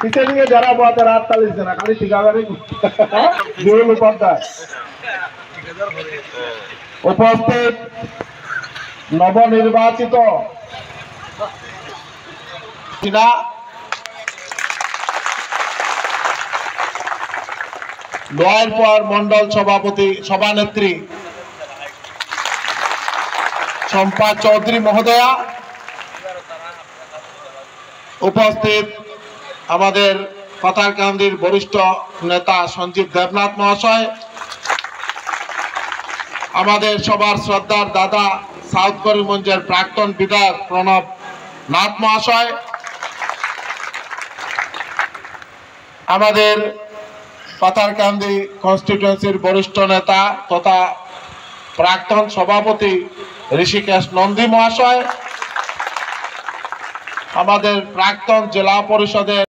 পিছনে নিয়ে যারা বাতে রাত তালিছে না খালি ঠিকাদারি জুয়েল উপাধ্যায় উপস্থিত নবনির্বাচিত লোয়ারপাড় মন্ডল সভাপতি সভানেত্রী শম্পা চৌধুরী মহোদয়া, উপস্থিত আমাদের পাথারকান্দির বরিষ্ঠ নেতা সঞ্জীব দেবনাথ মহাশয়, আমাদের সবার শ্রদ্ধার দাদা সাউথ করিমগঞ্জের প্রাক্তন বিধায়ক প্রণব নাথ মহাশয়, আমাদের পাথারকান্দি কনস্টিটিউয়েন্সির বরিষ্ঠ নেতা তথা প্রাক্তন সভাপতি ঋষিকেশ নন্দী মহাশয়, আমাদের প্রাক্তন জেলা পরিষদের